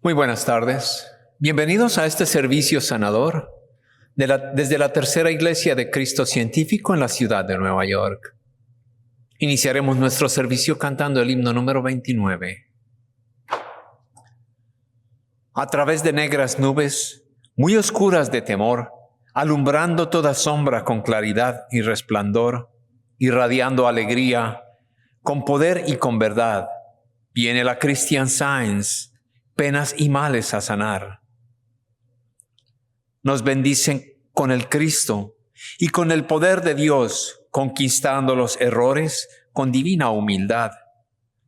Muy buenas tardes. Bienvenidos a este servicio sanador desde la Tercera Iglesia de Cristo Científico en la ciudad de Nueva York. Iniciaremos nuestro servicio cantando el himno número 29. A través de negras nubes, muy oscuras de temor, alumbrando toda sombra con claridad y resplandor, irradiando alegría, con poder y con verdad, viene la Christian Science, penas y males a sanar. Nos bendicen con el Cristo y con el poder de Dios, conquistando los errores con divina humildad.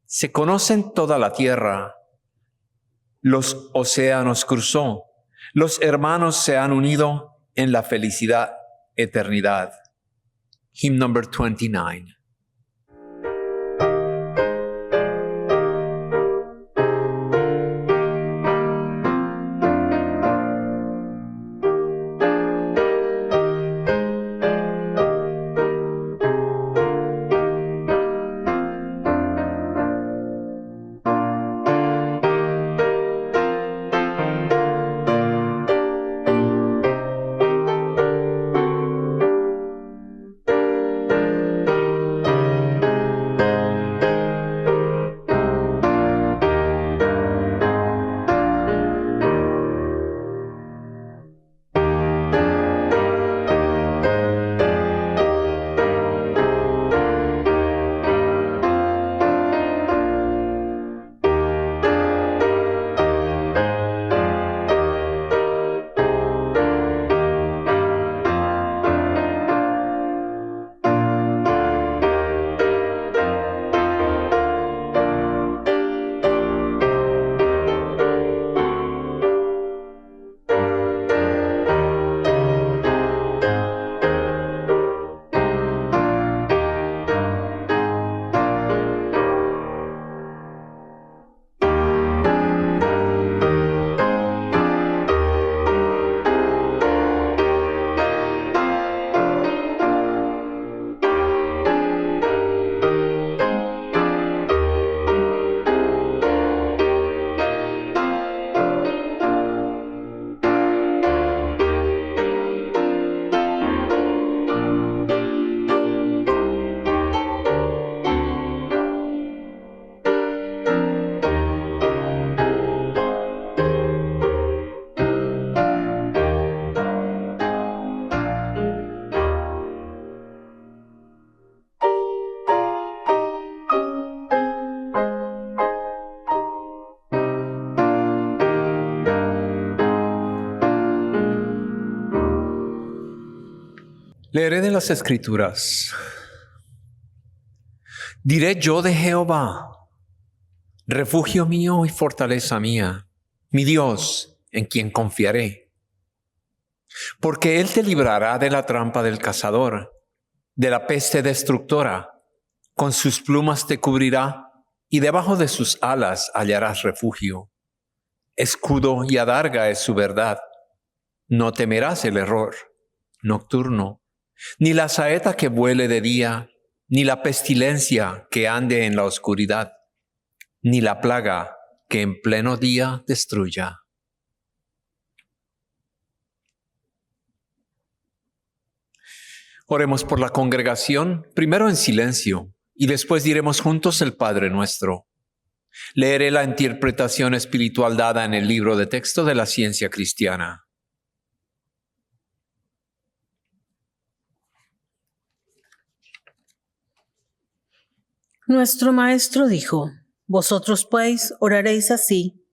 Se conocen toda la tierra, los océanos cruzó, los hermanos se han unido en la felicidad, eternidad. Hymn number 29. Leeré de las Escrituras. Diré yo de Jehová, refugio mío y fortaleza mía, mi Dios, en quien confiaré. Porque Él te librará de la trampa del cazador, de la peste destructora. Con sus plumas te cubrirá, y debajo de sus alas hallarás refugio. Escudo y adarga es su verdad. No temerás el error nocturno, ni la saeta que vuele de día, ni la pestilencia que ande en la oscuridad, ni la plaga que en pleno día destruya. Oremos por la congregación, primero en silencio, y después diremos juntos el Padre Nuestro. Leeré la interpretación espiritual dada en el libro de texto de la ciencia cristiana. Nuestro Maestro dijo: vosotros pues oraréis así,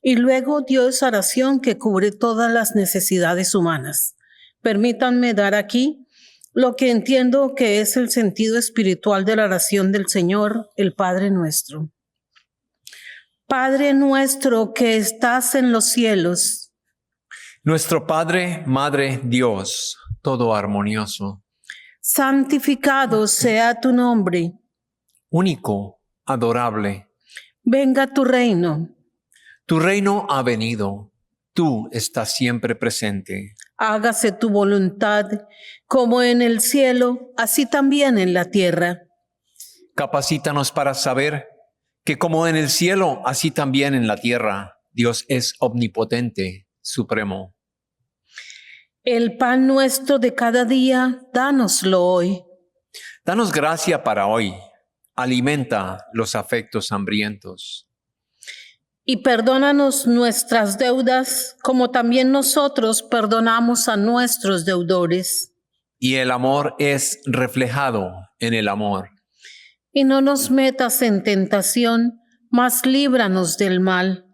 y luego dio esa oración que cubre todas las necesidades humanas. Permítanme dar aquí lo que entiendo que es el sentido espiritual de la oración del Señor, el Padre Nuestro. Padre nuestro que estás en los cielos. Nuestro Padre, Madre, Dios, todo armonioso. Santificado sea tu nombre. Único, adorable. Venga tu reino. Tu reino ha venido. Tú estás siempre presente. Hágase tu voluntad, como en el cielo, así también en la tierra. Capacítanos para saber que como en el cielo, así también en la tierra, Dios es omnipotente, supremo. El pan nuestro de cada día, dánoslo hoy. Danos gracia para hoy. Alimenta los afectos hambrientos. Y perdónanos nuestras deudas, como también nosotros perdonamos a nuestros deudores. Y el amor es reflejado en el amor. Y no nos metas en tentación, mas líbranos del mal.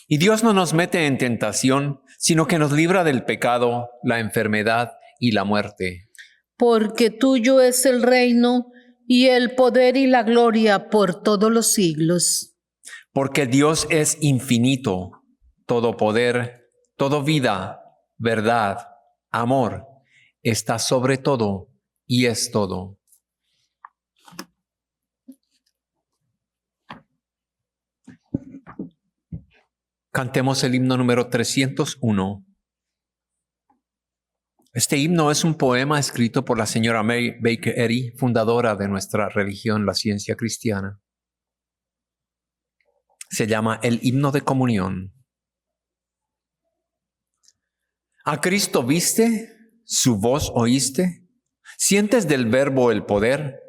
Y Dios no nos mete en tentación, sino que nos libra del pecado, la enfermedad y la muerte. Porque tuyo es el reino, y el poder y la gloria por todos los siglos. Porque Dios es infinito, todo poder, todo vida, verdad, amor, está sobre todo y es todo. Cantemos el himno número 301. Este himno es un poema escrito por la señora Mary Baker Eddy, fundadora de nuestra religión, la Ciencia Cristiana. Se llama el himno de comunión. ¿A Cristo viste? ¿Su voz oíste? ¿Sientes del Verbo el poder?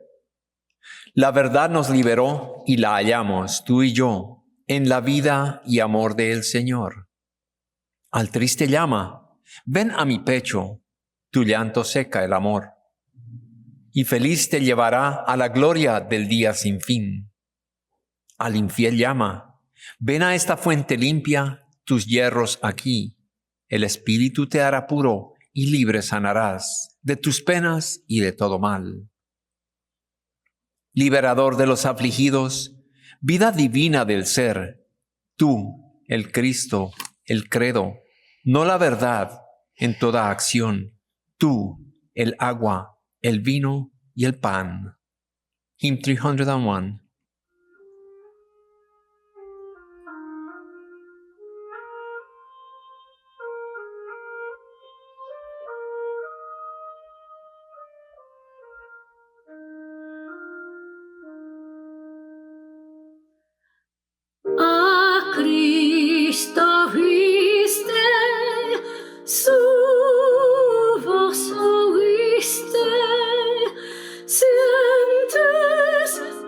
La verdad nos liberó y la hallamos, tú y yo, en la vida y amor del Señor. Al triste llama, ven a mi pecho, tu llanto seca el amor, y feliz te llevará a la gloria del día sin fin. Al infiel llama, ven a esta fuente limpia, tus hierros aquí, el Espíritu te hará puro y libre sanarás de tus penas y de todo mal. Liberador de los afligidos, vida divina del ser, tú, el Cristo, el credo, no la verdad en toda acción, tú, el agua, el vino y el pan. Hymn 301. A Cristo viste, su voz oíste, sientes del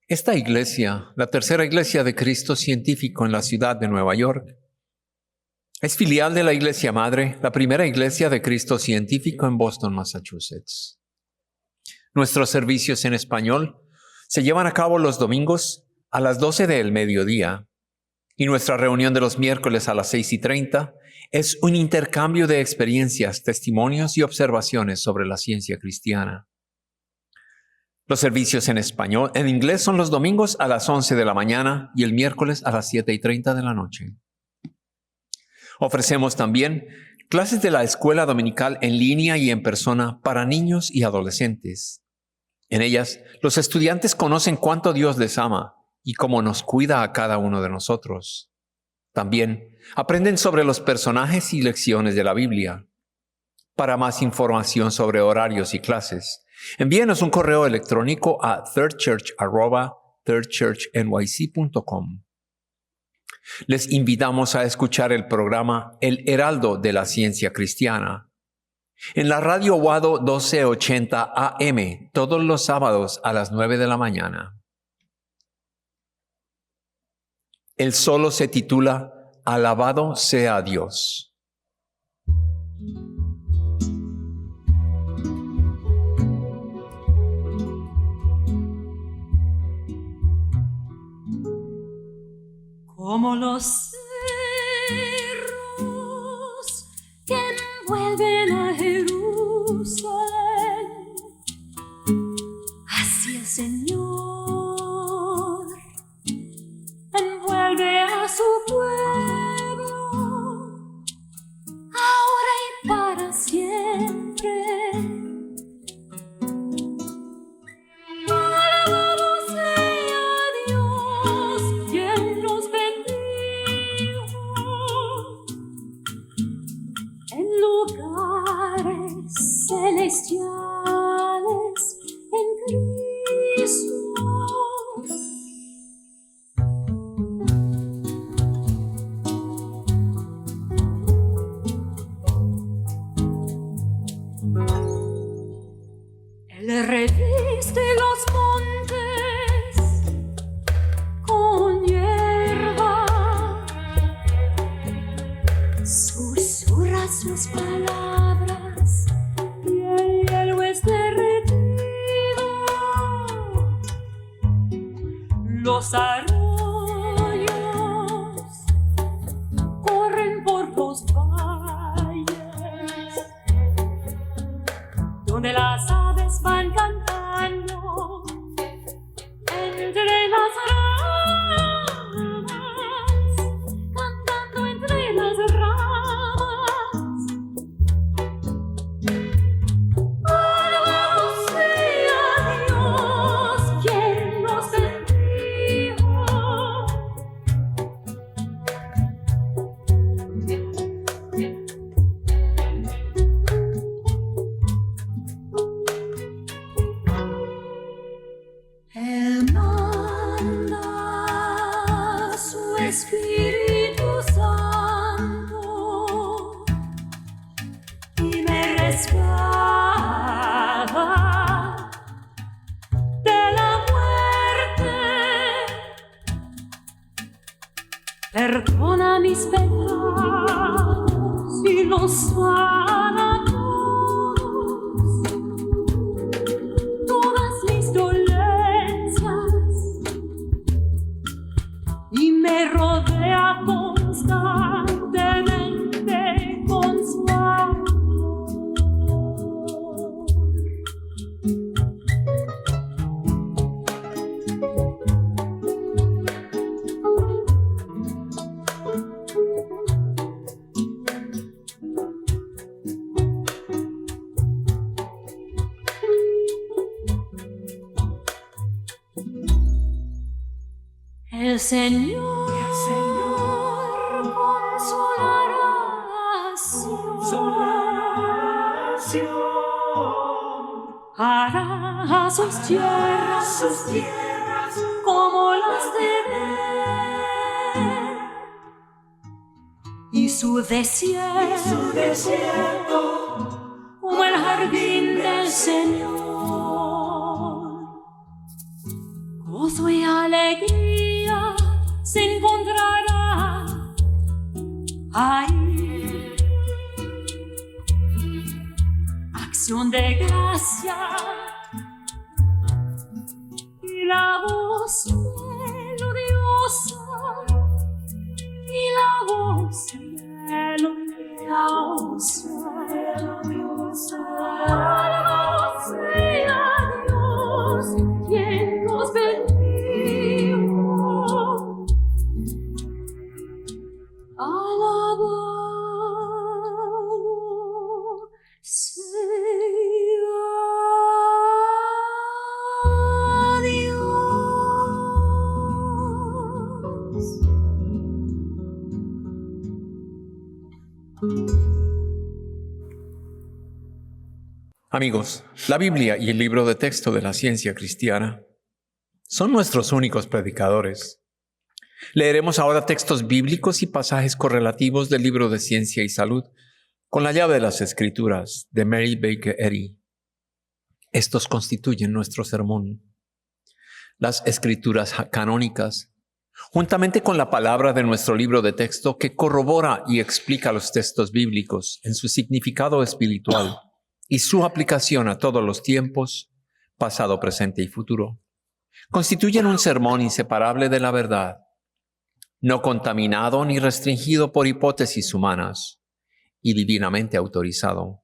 Esta iglesia, la tercera iglesia de Cristo Científico en la ciudad de Nueva York, es filial de la iglesia madre, la primera iglesia de Cristo Científico en Boston, Massachusetts. Nuestros servicios en español se llevan a cabo los domingos a las 12 del mediodía y nuestra reunión de los miércoles a las 6:30 es un intercambio de experiencias, testimonios y observaciones sobre la ciencia cristiana. Los servicios en inglés son los domingos a las 11 de la mañana y el miércoles a las 7:30 de la noche. Ofrecemos también clases de la escuela dominical en línea y en persona para niños y adolescentes. En ellas, los estudiantes conocen cuánto Dios les ama y cómo nos cuida a cada uno de nosotros. También aprenden sobre los personajes y lecciones de la Biblia. Para más información sobre horarios y clases, envíenos un correo electrónico a thirdchurch@thirdchurchnyc.com. Les invitamos a escuchar el programa El Heraldo de la Ciencia Cristiana en la radio Wado 1280 AM todos los sábados a las 9 de la mañana. El solo se titula Alabado sea Dios. Como los cerros que envuelven a Jerusalén, así el Señor envuelve a su pueblo, ahora y para siempre. Alabado sea Dios, quien nos bendijo en lugares celestiales en Cristo. Él reviste los montes con hierba, susurra sus palabras y el hielo es derretido. Los arroyos corren por los valles, donde las aves van cantando entre las ramas, cantando entre las ramas. Alabado sea Dios, quien nos bendijo. Él manda su Espíritu Santo y me rescata de la muerte, perdona mis pecados y los sana todos, todas mis dolencias, y me rodea constantemente con su amor. El Señor consolará, hará sus tierras como las de ver, y su desierto como el jardín del Señor. gozo y alegría se encontrará ahí. Acción de gracia y la voz melodiosa y la voz melodiosa. Alabado sea Dios, quien nos bendijo. Alabado sea Amigos, la Biblia y el libro de texto de la ciencia cristiana son nuestros únicos predicadores. Leeremos ahora textos bíblicos y pasajes correlativos del libro de Ciencia y Salud con la llave de las Escrituras de Mary Baker Eddy. Estos constituyen nuestro sermón. Las Escrituras canónicas, juntamente con la palabra de nuestro libro de texto que corrobora y explica los textos bíblicos en su significado espiritual y su aplicación a todos los tiempos, pasado, presente y futuro, constituyen un sermón inseparable de la verdad, no contaminado ni restringido por hipótesis humanas y divinamente autorizado.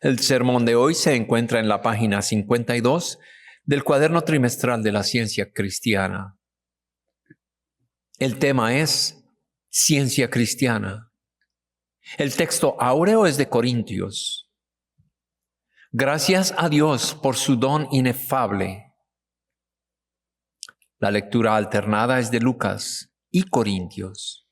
El sermón de hoy se encuentra en la página 52 del cuaderno trimestral de la ciencia cristiana. El tema es Ciencia Cristiana. El texto áureo es de Corintios. Gracias a Dios por su don inefable. La lectura alternada es de Lucas y Corintios.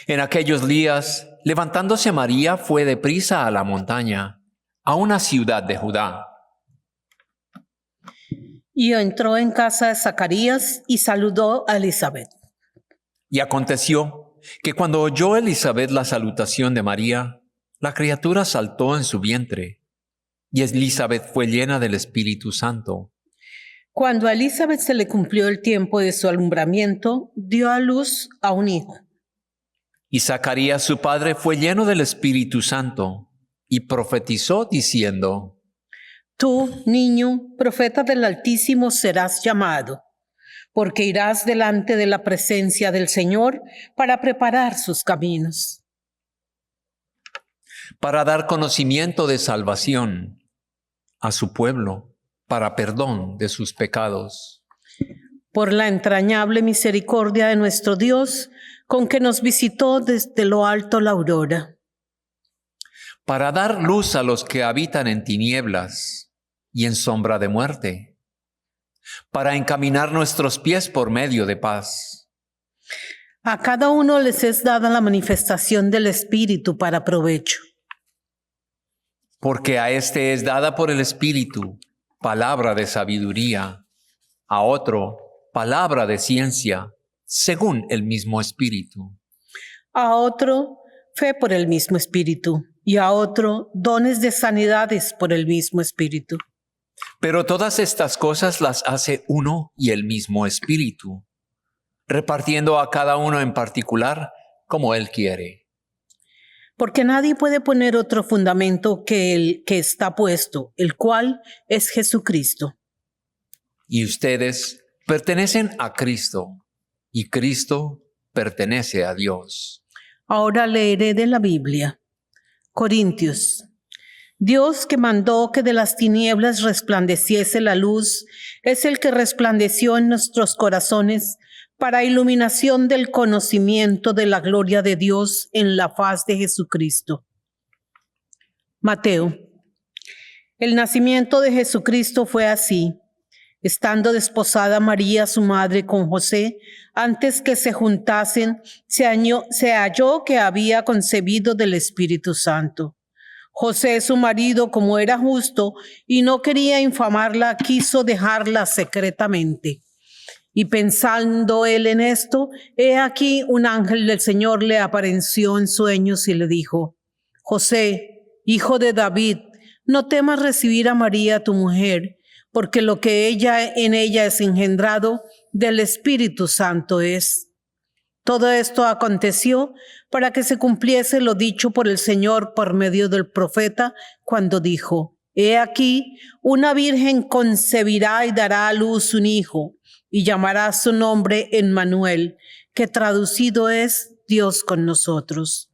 En aquellos días, levantándose María, fue deprisa a la montaña, a una ciudad de Judá. Y entró en casa de Zacarías y saludó a Elizabeth. Y aconteció que cuando oyó Elizabeth la salutación de María, la criatura saltó en su vientre, y Elizabeth fue llena del Espíritu Santo. Cuando a Elizabeth se le cumplió el tiempo de su alumbramiento, dio a luz a un hijo. Y Zacarías su padre fue lleno del Espíritu Santo, y profetizó diciendo: Tú, niño, profeta del Altísimo, serás llamado, porque irás delante de la presencia del Señor para preparar sus caminos. Para dar conocimiento de salvación a su pueblo, para perdón de sus pecados. Por la entrañable misericordia de nuestro Dios, con que nos visitó desde lo alto la aurora. Para dar luz a los que habitan en tinieblas y en sombra de muerte. Para encaminar nuestros pies por medio de paz. A cada uno les es dada la manifestación del Espíritu para provecho. Porque a este es dada por el Espíritu palabra de sabiduría, a otro palabra de ciencia, según el mismo Espíritu. A otro fe por el mismo Espíritu, y a otro dones de sanidades por el mismo Espíritu. Pero todas estas cosas las hace uno y el mismo Espíritu, repartiendo a cada uno en particular como Él quiere. Porque nadie puede poner otro fundamento que el que está puesto, el cual es Jesucristo. Y ustedes pertenecen a Cristo, y Cristo pertenece a Dios. Ahora leeré de la Biblia. Corintios. Dios, que mandó que de las tinieblas resplandeciese la luz, es el que resplandeció en nuestros corazones para iluminación del conocimiento de la gloria de Dios en la faz de Jesucristo. Mateo. El nacimiento de Jesucristo fue así. Estando desposada María, su madre, con José, antes que se juntasen, se halló que había concebido del Espíritu Santo. José, su marido, como era justo y no quería infamarla, quiso dejarla secretamente. Y pensando él en esto, he aquí un ángel del Señor le apareció en sueños y le dijo: José, hijo de David, no temas recibir a María tu mujer, porque lo que en ella es engendrado del Espíritu Santo es. Todo esto aconteció para que se cumpliese lo dicho por el Señor por medio del profeta, cuando dijo: He aquí, una virgen concebirá y dará a luz un hijo, y llamará su nombre Emmanuel, que traducido es Dios con nosotros.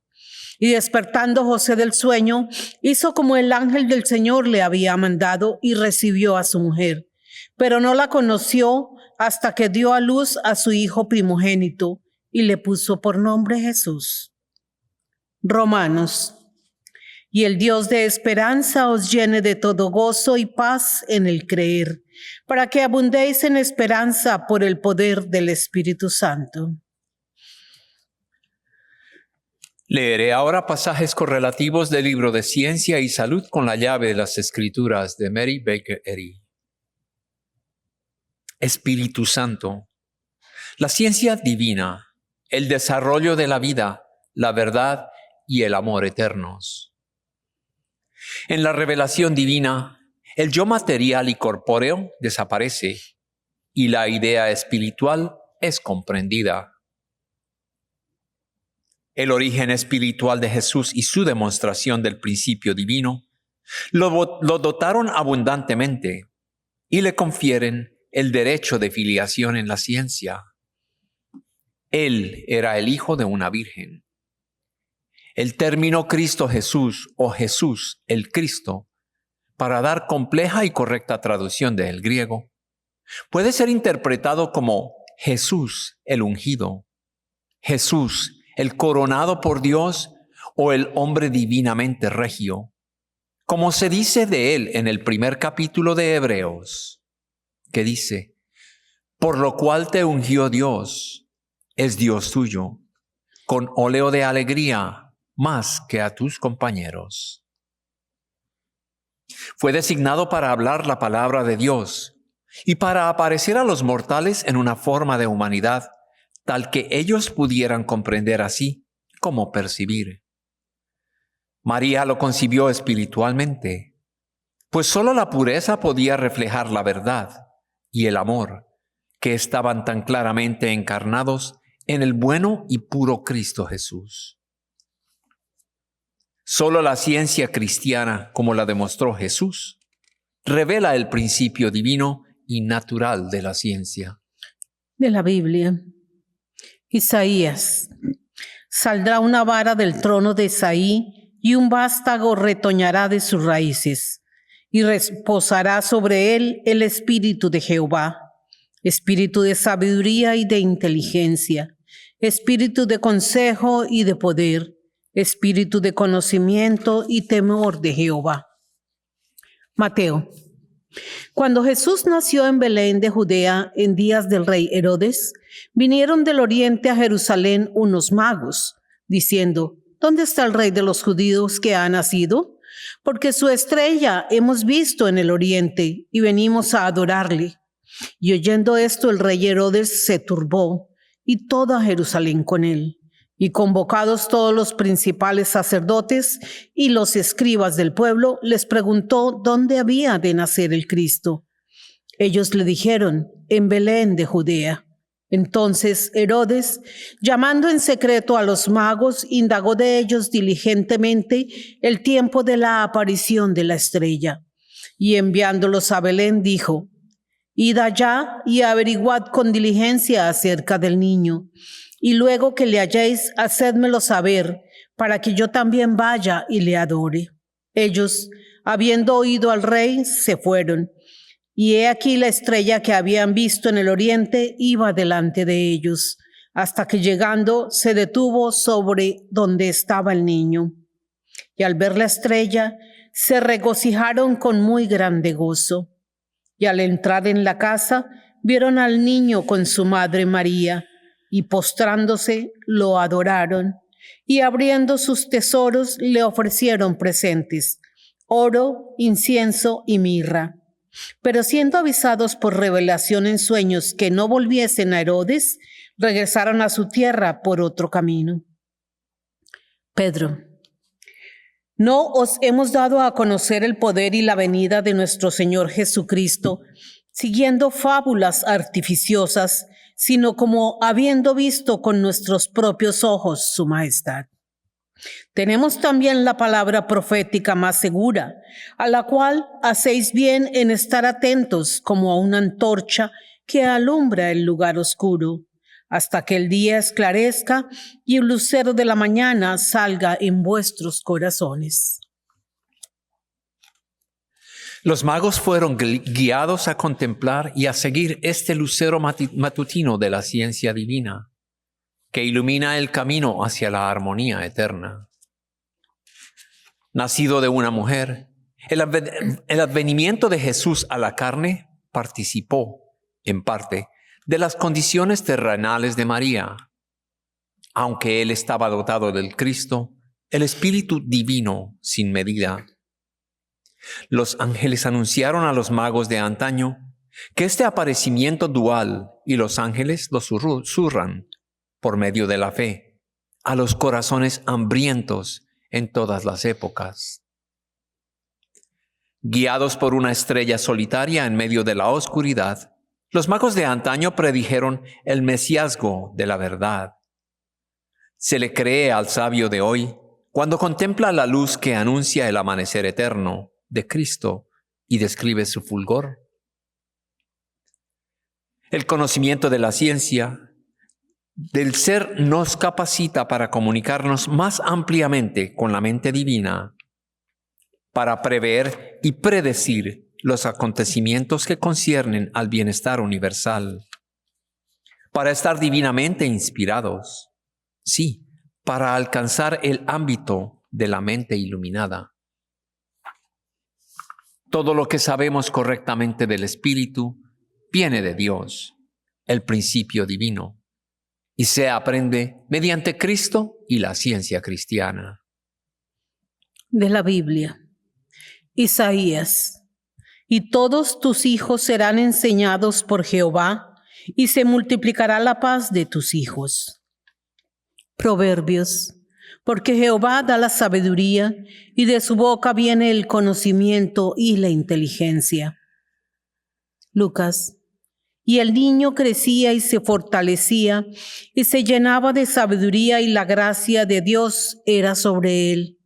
Y despertando José del sueño, hizo como el ángel del Señor le había mandado y recibió a su mujer. Pero no la conoció hasta que dio a luz a su hijo primogénito y le puso por nombre Jesús. Romanos. Y el Dios de esperanza os llene de todo gozo y paz en el creer, para que abundéis en esperanza por el poder del Espíritu Santo. Leeré ahora pasajes correlativos del libro de Ciencia y Salud con la llave de las Escrituras de Mary Baker Eddy. Espíritu Santo. La ciencia divina, el desarrollo de la vida, la verdad y el amor eternos. En la revelación divina, el yo material y corpóreo desaparece y la idea espiritual es comprendida. El origen espiritual de Jesús y su demostración del principio divino lo dotaron abundantemente y le confieren el derecho de filiación en la ciencia. Él era el hijo de una virgen. El término Cristo Jesús o Jesús el Cristo, para dar compleja y correcta traducción del griego, puede ser interpretado como Jesús el ungido, Jesús el coronado por Dios o el hombre divinamente regio, como se dice de él en el primer capítulo de Hebreos, que dice: por lo cual te ungió Dios, es Dios tuyo, con óleo de alegría más que a tus compañeros. Fue designado para hablar la palabra de Dios y para aparecer a los mortales en una forma de humanidad, tal que ellos pudieran comprender así como percibir. María lo concibió espiritualmente, pues solo la pureza podía reflejar la verdad y el amor que estaban tan claramente encarnados en el bueno y puro Cristo Jesús. Solo la ciencia cristiana, como la demostró Jesús, revela el principio divino y natural de la ciencia. De la Biblia. Isaías. Saldrá una vara del trono de Isaí y un vástago retoñará de sus raíces, y reposará sobre él el espíritu de Jehová, espíritu de sabiduría y de inteligencia, espíritu de consejo y de poder, espíritu de conocimiento y temor de Jehová. Mateo. Cuando Jesús nació en Belén de Judea en días del rey Herodes, vinieron del oriente a Jerusalén unos magos, diciendo: ¿Dónde está el rey de los judíos que ha nacido? Porque su estrella hemos visto en el oriente y venimos a adorarle. Y oyendo esto, el rey Herodes se turbó y toda Jerusalén con él. Y convocados todos los principales sacerdotes y los escribas del pueblo, les preguntó dónde había de nacer el Cristo. Ellos le dijeron: en Belén de Judea. Entonces Herodes, llamando en secreto a los magos, indagó de ellos diligentemente el tiempo de la aparición de la estrella. Y enviándolos a Belén, dijo: Id allá y averiguad con diligencia acerca del niño. Y luego que le halléis, hacédmelo saber, para que yo también vaya y le adore. Ellos, habiendo oído al rey, se fueron. Y he aquí la estrella que habían visto en el oriente iba delante de ellos, hasta que llegando se detuvo sobre donde estaba el niño. Y al ver la estrella, se regocijaron con muy grande gozo. Y al entrar en la casa, vieron al niño con su madre María, y postrándose lo adoraron, y abriendo sus tesoros le ofrecieron presentes: oro, incienso y mirra. Pero siendo avisados por revelación en sueños que no volviesen a Herodes, regresaron a su tierra por otro camino. Pedro. ¿No os hemos dado a conocer el poder y la venida de nuestro Señor Jesucristo, siguiendo fábulas artificiosas, sino como habiendo visto con nuestros propios ojos su majestad? Tenemos también la palabra profética más segura, a la cual hacéis bien en estar atentos como a una antorcha que alumbra el lugar oscuro, hasta que el día esclarezca y el lucero de la mañana salga en vuestros corazones. Los magos fueron guiados a contemplar y a seguir este lucero matutino de la ciencia divina, que ilumina el camino hacia la armonía eterna. Nacido de una mujer, el advenimiento de Jesús a la carne participó, en parte, de las condiciones terrenales de María. Aunque él estaba dotado del Cristo, el Espíritu Divino sin medida. Los ángeles anunciaron a los magos de antaño que este aparecimiento dual, y los ángeles lo susurran por medio de la fe a los corazones hambrientos en todas las épocas. Guiados por una estrella solitaria en medio de la oscuridad, los magos de antaño predijeron el mesiasgo de la verdad. Se le cree al sabio de hoy cuando contempla la luz que anuncia el amanecer eterno de Cristo y describe su fulgor. El conocimiento de la ciencia del ser nos capacita para comunicarnos más ampliamente con la mente divina, para prever y predecir los acontecimientos que conciernen al bienestar universal, para estar divinamente inspirados, sí, para alcanzar el ámbito de la mente iluminada. Todo lo que sabemos correctamente del Espíritu viene de Dios, el principio divino, y se aprende mediante Cristo y la ciencia cristiana. De la Biblia, Isaías. Y todos tus hijos serán enseñados por Jehová, y se multiplicará la paz de tus hijos. Proverbios. Porque Jehová da la sabiduría, y de su boca viene el conocimiento y la inteligencia. Lucas. Y el niño crecía y se fortalecía, y se llenaba de sabiduría, y la gracia de Dios era sobre él.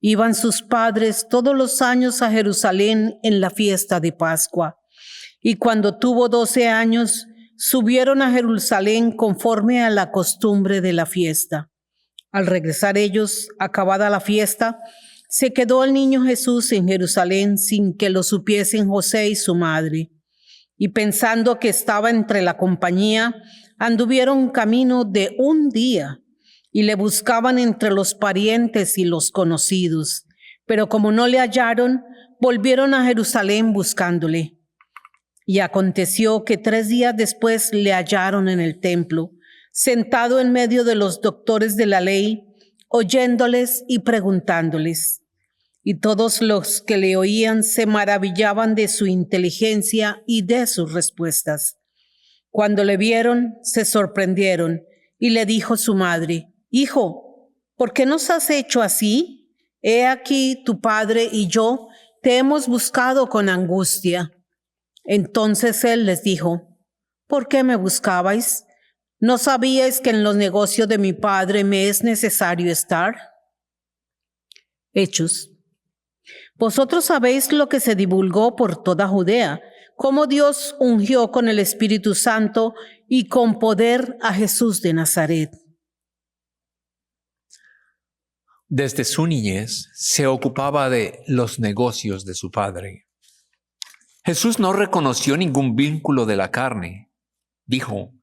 Iban sus padres todos los años a Jerusalén en la fiesta de Pascua. Y cuando tuvo 12 años, subieron a Jerusalén conforme a la costumbre de la fiesta. Al regresar ellos, acabada la fiesta, se quedó el niño Jesús en Jerusalén sin que lo supiesen José y su madre. Y pensando que estaba entre la compañía, anduvieron camino de un día y le buscaban entre los parientes y los conocidos. Pero como no le hallaron, volvieron a Jerusalén buscándole. Y aconteció que 3 días después le hallaron en el templo, sentado en medio de los doctores de la ley, oyéndoles y preguntándoles. Y todos los que le oían se maravillaban de su inteligencia y de sus respuestas. Cuando le vieron, se sorprendieron, y le dijo su madre: Hijo, ¿por qué nos has hecho así? He aquí tu padre y yo te hemos buscado con angustia. Entonces él les dijo: ¿por qué me buscabais? ¿No sabíais que en los negocios de mi padre me es necesario estar? Hechos. Vosotros sabéis lo que se divulgó por toda Judea, cómo Dios ungió con el Espíritu Santo y con poder a Jesús de Nazaret. Desde su niñez se ocupaba de los negocios de su padre. Jesús no reconoció ningún vínculo de la carne. Dijo: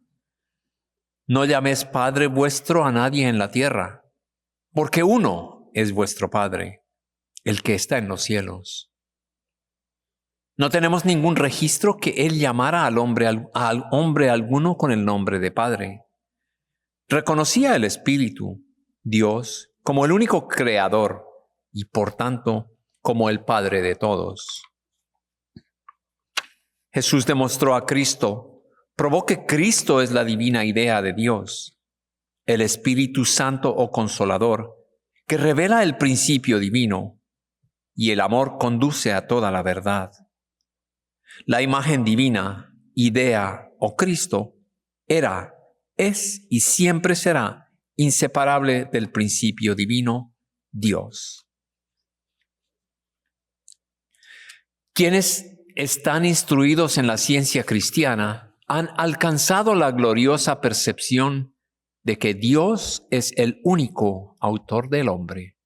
no llaméis Padre vuestro a nadie en la tierra, porque uno es vuestro Padre, el que está en los cielos. No tenemos ningún registro que él llamara al hombre alguno con el nombre de Padre. Reconocía el Espíritu, Dios, como el único creador y por tanto como el Padre de todos. Jesús demostró a Cristo, probó que Cristo es la divina idea de Dios, el Espíritu Santo o Consolador, que revela el principio divino, y el amor conduce a toda la verdad. La imagen divina, idea o Cristo era, es y siempre será inseparable del principio divino, Dios. Quienes están instruidos en la ciencia cristiana han alcanzado la gloriosa percepción de que Dios es el único autor del hombre.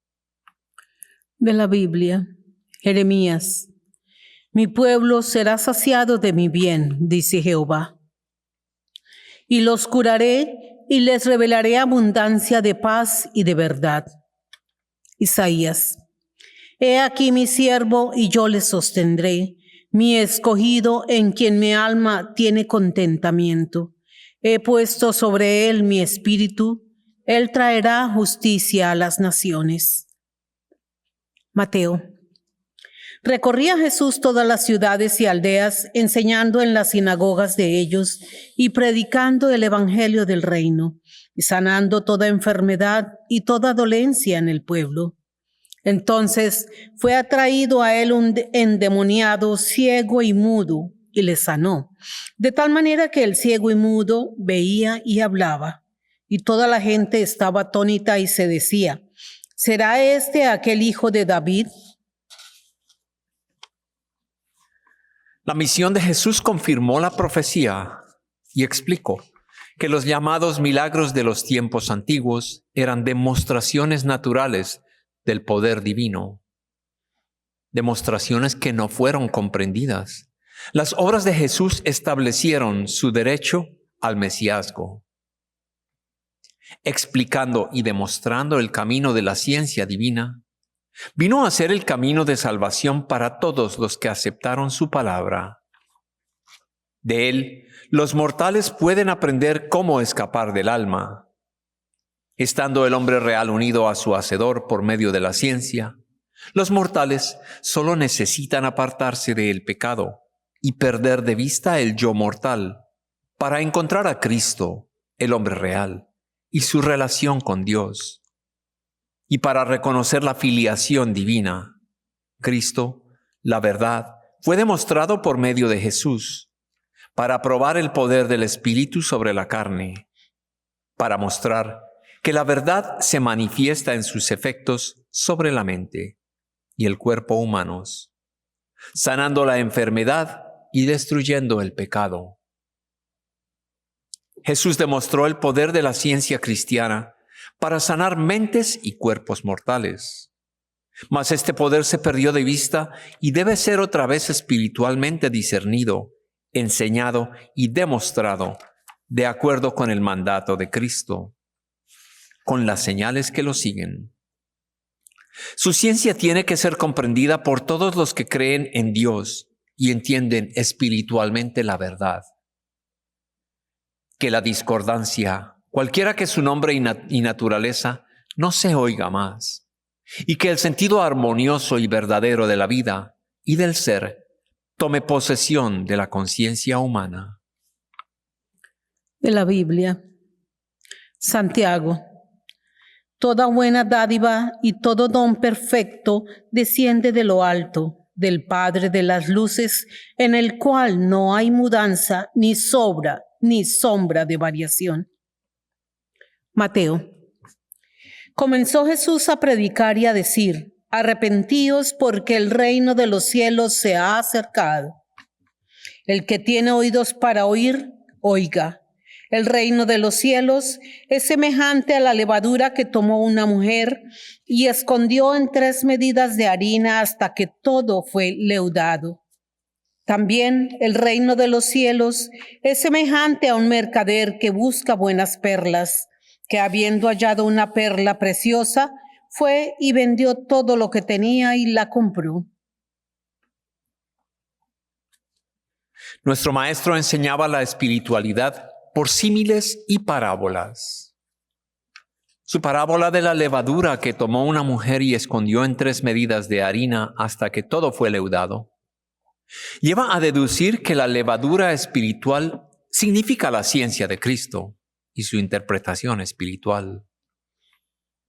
De la Biblia, Jeremías. Mi pueblo será saciado de mi bien, dice Jehová. Y los curaré y les revelaré abundancia de paz y de verdad. Isaías. He aquí mi siervo y yo le sostendré, mi escogido en quien mi alma tiene contentamiento. He puesto sobre él mi espíritu, él traerá justicia a las naciones. Mateo. Recorría Jesús todas las ciudades y aldeas, enseñando en las sinagogas de ellos y predicando el evangelio del reino, y sanando toda enfermedad y toda dolencia en el pueblo. Entonces fue atraído a él un endemoniado ciego y mudo, y le sanó, de tal manera que el ciego y mudo veía y hablaba. Y toda la gente estaba atónita y se decía, ¿será este aquel hijo de David? La misión de Jesús confirmó la profecía y explicó que los llamados milagros de los tiempos antiguos eran demostraciones naturales del poder divino, demostraciones que no fueron comprendidas. Las obras de Jesús establecieron su derecho al mesiasgo, explicando y demostrando el camino de la ciencia divina. Vino a ser el camino de salvación para todos los que aceptaron su palabra. De él, los mortales pueden aprender cómo escapar del alma. Estando el hombre real unido a su Hacedor por medio de la ciencia, los mortales solo necesitan apartarse del pecado y perder de vista el yo mortal para encontrar a Cristo, el hombre real, y su relación con Dios. Y para reconocer la filiación divina, Cristo, la verdad, fue demostrado por medio de Jesús, para probar el poder del Espíritu sobre la carne, para mostrar que la verdad se manifiesta en sus efectos sobre la mente y el cuerpo humanos, sanando la enfermedad y destruyendo el pecado. Jesús demostró el poder de la ciencia cristiana para sanar mentes y cuerpos mortales. Mas este poder se perdió de vista y debe ser otra vez espiritualmente discernido, enseñado y demostrado de acuerdo con el mandato de Cristo, con las señales que lo siguen. Su ciencia tiene que ser comprendida por todos los que creen en Dios y entienden espiritualmente la verdad. Que la discordancia, cualquiera que su nombre y naturaleza, no se oiga más, y que el sentido armonioso y verdadero de la vida y del ser tome posesión de la conciencia humana. De la Biblia, Santiago. Toda buena dádiva y todo don perfecto desciende de lo alto, del Padre de las luces, en el cual no hay mudanza, ni sobra, ni sombra de variación. Mateo. Comenzó Jesús a predicar y a decir, arrepentíos porque el reino de los cielos se ha acercado. El que tiene oídos para oír, oiga. El reino de los cielos es semejante a la levadura que tomó una mujer y escondió en 3 medidas de harina hasta que todo fue leudado. También el reino de los cielos es semejante a un mercader que busca buenas perlas, que habiendo hallado una perla preciosa, fue y vendió todo lo que tenía y la compró. Nuestro maestro enseñaba la espiritualidad por símiles y parábolas. Su parábola de la levadura que tomó una mujer y escondió en 3 medidas de harina hasta que todo fue leudado, lleva a deducir que la levadura espiritual significa la ciencia de Cristo y su interpretación espiritual.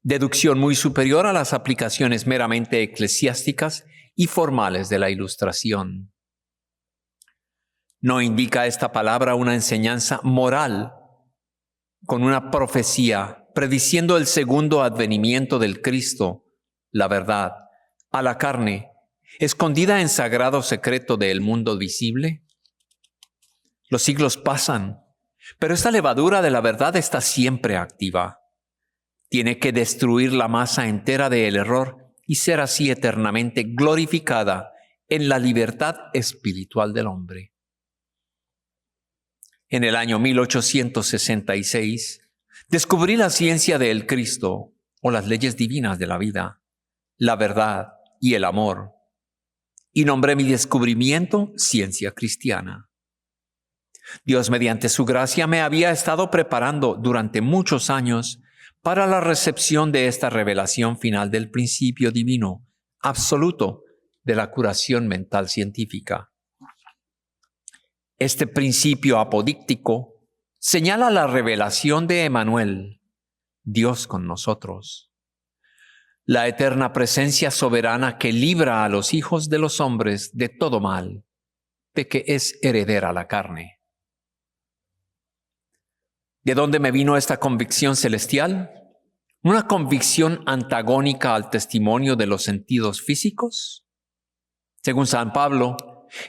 deducción muy superior a las aplicaciones meramente eclesiásticas y formales de la Ilustración. ¿No indica esta palabra una enseñanza moral con una profecía prediciendo el segundo advenimiento del Cristo, la verdad, a la carne, escondida en sagrado secreto del mundo visible? Los siglos pasan, pero esta levadura de la verdad está siempre activa. Tiene que destruir la masa entera del error y ser así eternamente glorificada en la libertad espiritual del hombre. En el año 1866, descubrí la ciencia del Cristo, o las leyes divinas de la vida, la verdad y el amor, y nombré mi descubrimiento ciencia cristiana. Dios, mediante su gracia, me había estado preparando durante muchos años para la recepción de esta revelación final del principio divino, absoluto, de la curación mental científica. Este principio apodíctico señala la revelación de Emmanuel, Dios con nosotros, la eterna presencia soberana que libra a los hijos de los hombres de todo mal, de que es heredera la carne. ¿De dónde me vino esta convicción celestial? ¿Una convicción antagónica al testimonio de los sentidos físicos? Según San Pablo,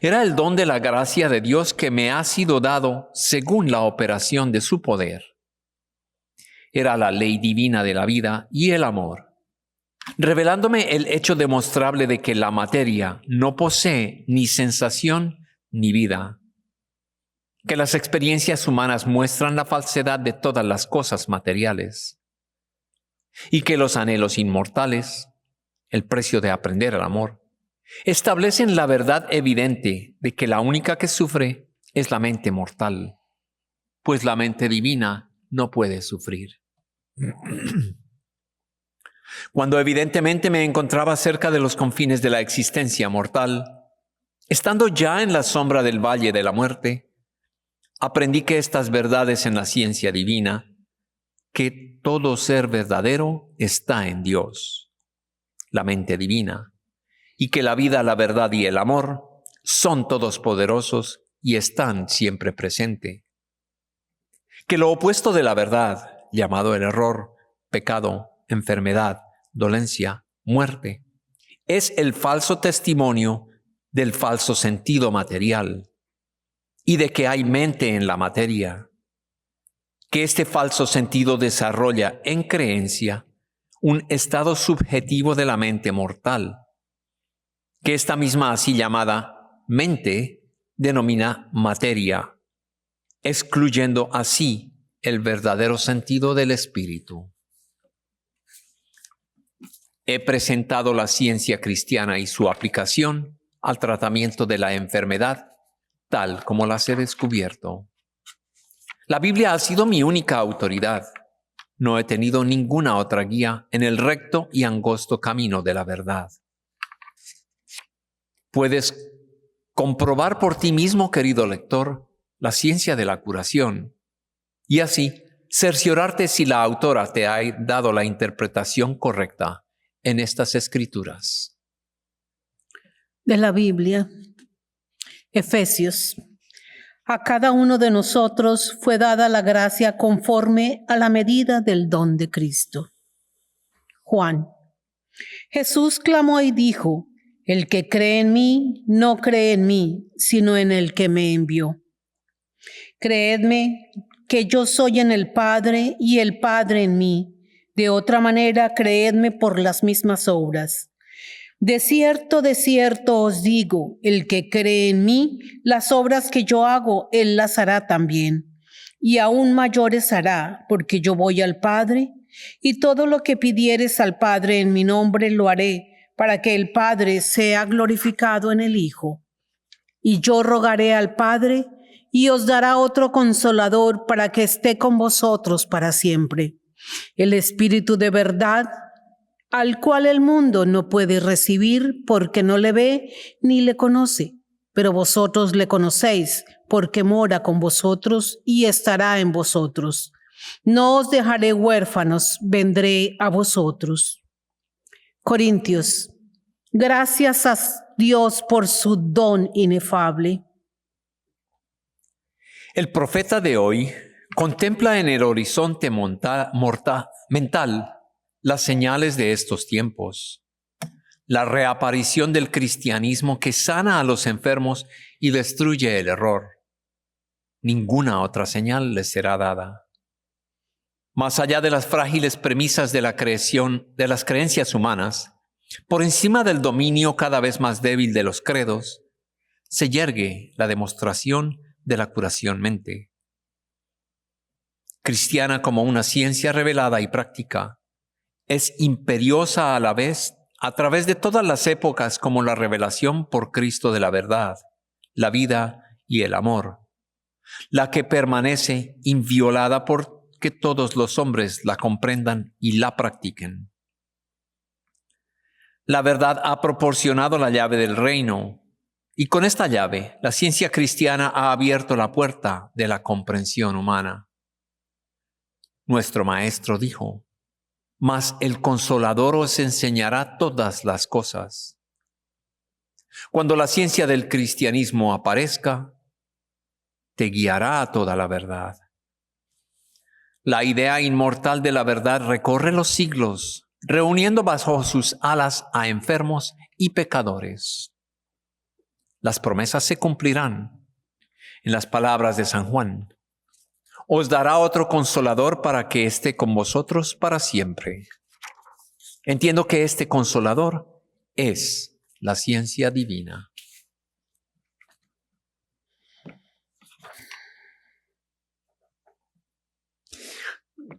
era el don de la gracia de Dios que me ha sido dado según la operación de su poder. Era la ley divina de la vida y el amor, revelándome el hecho demostrable de que la materia no posee ni sensación ni vida, que las experiencias humanas muestran la falsedad de todas las cosas materiales y que los anhelos inmortales, el precio de aprender el amor, establecen la verdad evidente de que la única que sufre es la mente mortal, pues la mente divina no puede sufrir. Cuando evidentemente me encontraba cerca de los confines de la existencia mortal, estando ya en la sombra del valle de la muerte, aprendí que estas verdades en la ciencia divina, que todo ser verdadero está en Dios, la mente divina, y que la vida, la verdad y el amor son todos poderosos y están siempre presentes. Que lo opuesto de la verdad, llamado el error, pecado, enfermedad, dolencia, muerte, es el falso testimonio del falso sentido material y de que hay mente en la materia. Que este falso sentido desarrolla en creencia un estado subjetivo de la mente mortal, que esta misma así llamada mente denomina materia, excluyendo así el verdadero sentido del espíritu. He presentado la ciencia cristiana y su aplicación al tratamiento de la enfermedad, tal como las he descubierto. La Biblia ha sido mi única autoridad. No he tenido ninguna otra guía en el recto y angosto camino de la verdad. Puedes comprobar por ti mismo, querido lector, la ciencia de la curación y así cerciorarte si la autora te ha dado la interpretación correcta en estas escrituras. De la Biblia, Efesios. A cada uno de nosotros fue dada la gracia conforme a la medida del don de Cristo. Juan. Jesús clamó y dijo: el que cree en mí, no cree en mí, sino en el que me envió. Creedme que yo soy en el Padre y el Padre en mí. De otra manera, creedme por las mismas obras. De cierto os digo, el que cree en mí, las obras que yo hago, él las hará también. Y aún mayores hará, porque yo voy al Padre, y todo lo que pidieres al Padre en mi nombre lo haré, para que el Padre sea glorificado en el Hijo. Y yo rogaré al Padre, y os dará otro Consolador para que esté con vosotros para siempre. El Espíritu de verdad, al cual el mundo no puede recibir porque no le ve ni le conoce, pero vosotros le conocéis porque mora con vosotros y estará en vosotros. No os dejaré huérfanos, vendré a vosotros. Corintios, gracias a Dios por su don inefable. El profeta de hoy contempla en el horizonte mental las señales de estos tiempos. La reaparición del cristianismo que sana a los enfermos y destruye el error. Ninguna otra señal les será dada. Más allá de las frágiles premisas de la creación, de las creencias humanas, por encima del dominio cada vez más débil de los credos, se yergue la demostración de la curación mente. Cristiana como una ciencia revelada y práctica, es imperiosa a la vez a través de todas las épocas como la revelación por Cristo de la verdad, la vida y el amor, la que permanece inviolada por que todos los hombres la comprendan y la practiquen. La verdad ha proporcionado la llave del reino, y con esta llave, la ciencia cristiana ha abierto la puerta de la comprensión humana. Nuestro Maestro dijo: mas el Consolador os enseñará todas las cosas. Cuando la ciencia del cristianismo aparezca, te guiará a toda la verdad. La idea inmortal de la verdad recorre los siglos, reuniendo bajo sus alas a enfermos y pecadores. Las promesas se cumplirán. En las palabras de San Juan: os dará otro consolador para que esté con vosotros para siempre. Entiendo que este consolador es la ciencia divina.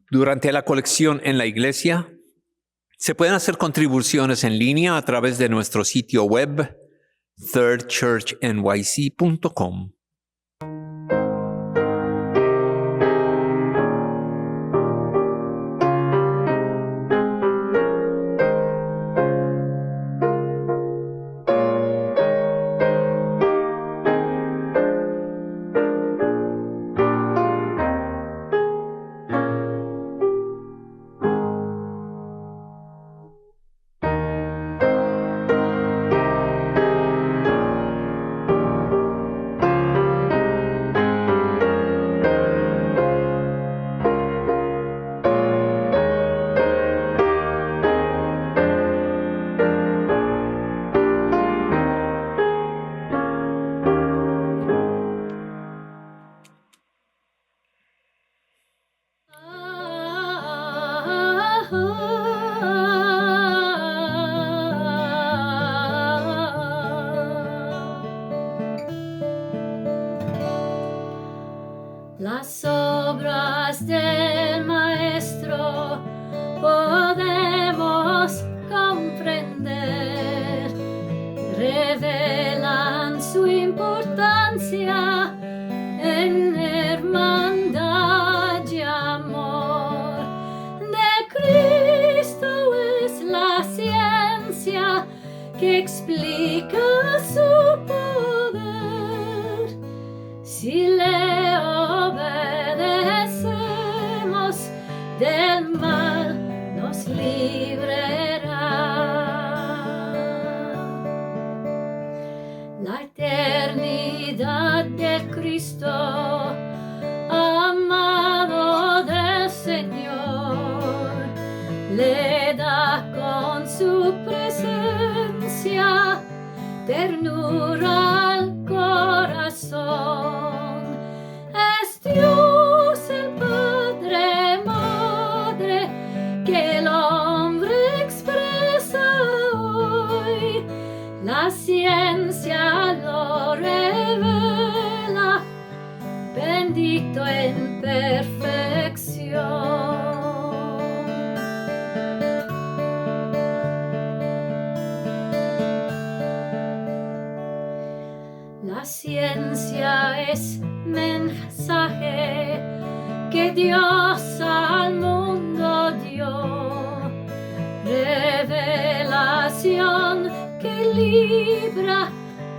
Durante la colección en la iglesia, se pueden hacer contribuciones en línea a través de nuestro sitio web, thirdchurchnyc.com. Las obras del Maestro podemos comprender, revelan su importancia en hermandad y amor. De Cristo es la ciencia que explica su poder. Si le obedecemos, del mal nos librará. La eternidad de Cristo, amado del Señor, le da con su presencia ternura al corazón. Es Dios el Padre, Madre, que el hombre expresa hoy. La ciencia lo revela, bendito en perfección. La ciencia es mensaje que Dios al mundo dio, revelación que libra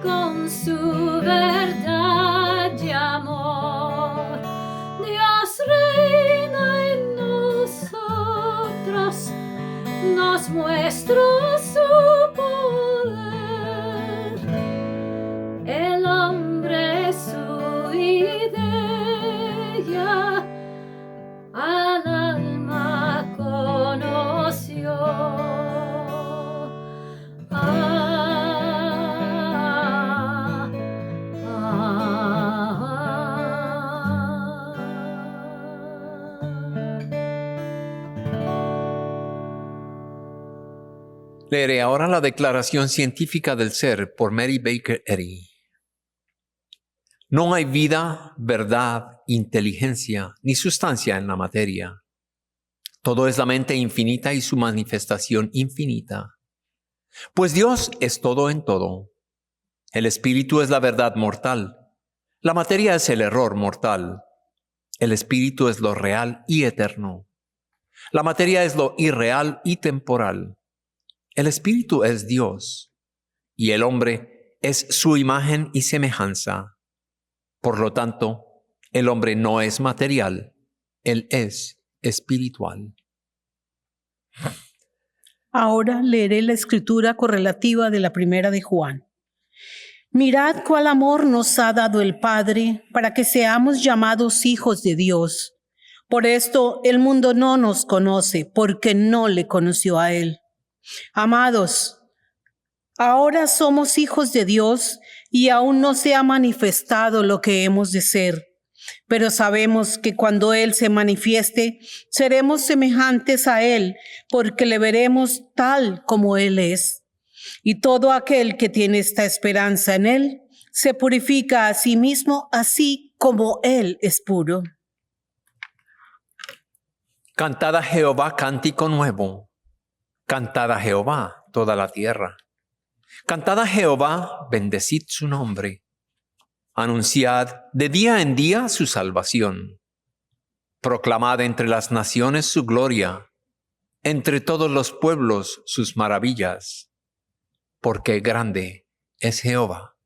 con su verdad y amor. Dios reina nos muestra su poder. El hombre su idea al alma conoció. Leeré ahora la declaración científica del ser por Mary Baker Eddy. No hay vida, verdad, inteligencia ni sustancia en la materia. Todo es la mente infinita y su manifestación infinita. Pues Dios es todo en todo. El espíritu es la verdad mortal. La materia es el error mortal. El espíritu es lo real y eterno. La materia es lo irreal y temporal. El espíritu es Dios, y el hombre es su imagen y semejanza. Por lo tanto, el hombre no es material, él es espiritual. Ahora leeré la escritura correlativa de la primera de Juan. Mirad cuál amor nos ha dado el Padre para que seamos llamados hijos de Dios. Por esto el mundo no nos conoce, porque no le conoció a Él. Amados, ahora somos hijos de Dios y aún no se ha manifestado lo que hemos de ser. Pero sabemos que cuando Él se manifieste, seremos semejantes a Él, porque le veremos tal como Él es. Y todo aquel que tiene esta esperanza en Él, se purifica a sí mismo, así como Él es puro. Cantad a Jehová cántico nuevo. Cantad a Jehová toda la tierra. Cantad a Jehová, bendecid su nombre. Anunciad de día en día su salvación. Proclamad entre las naciones su gloria, entre todos los pueblos sus maravillas. Porque grande es Jehová